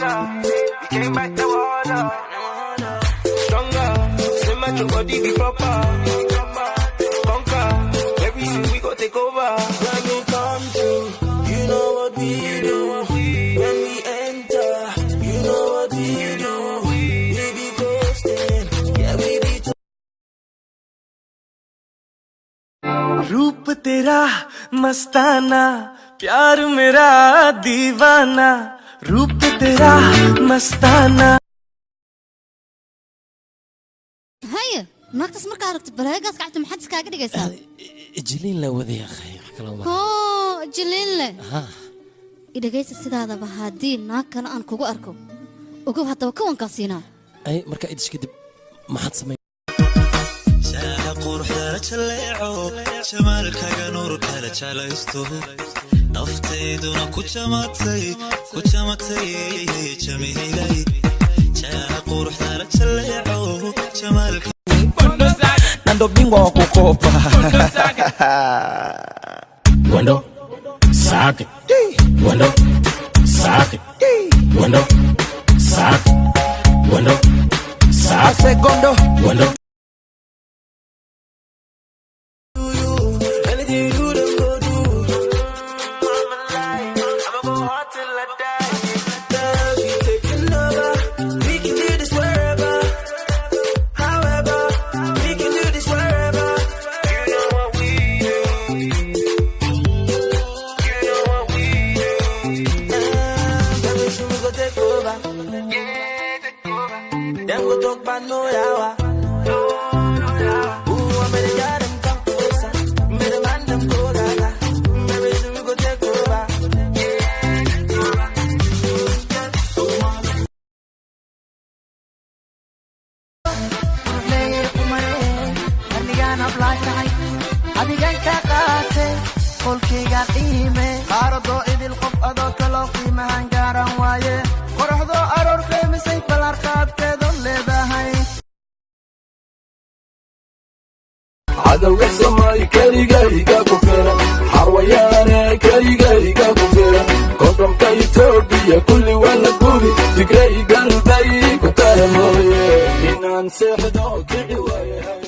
harder. We came back now harder. Stronger, slim at your body be proper. Conquer, everything we got take over. When you come through, you know what we do. When we enter, you know what we do. We be coasting, yeah we be. रूप तेरा मस्ताना, प्यार मेरा दीवाना. रूप तेरा मस्ताना. هيا ناقص مركا ركت برهاقاس قعدت محدث كاقا دقيسا جلين لا وذي يا أخي حكلا جلين لا إذا قيس هذا بهادين ناكن أن كوكو أركو وكوف حتى وكوان كاسينا أي مركا إدش كدب ما حد سمي quruxda jaleeco jamalkaaga nuurka la jalaysto nafteeduna ku jamatay jamilay jaa quruxda la jaleeco jamalka Nando bingwa wa kukopa Wando Sake Wando Sake Wando Sake Wando Sake Segundo Wando Them go talk about no yawa. Ooh, I made a yard them come closer. Made a man them go gaga. Maybe soon we go take over. عدوك سماي كريغا كفيرا حرويانا كريغا كفيرا قدم كيتوبيا كل ولا قولي تقرأي قلبي كتايا مويه إنان سيحدو كعوايا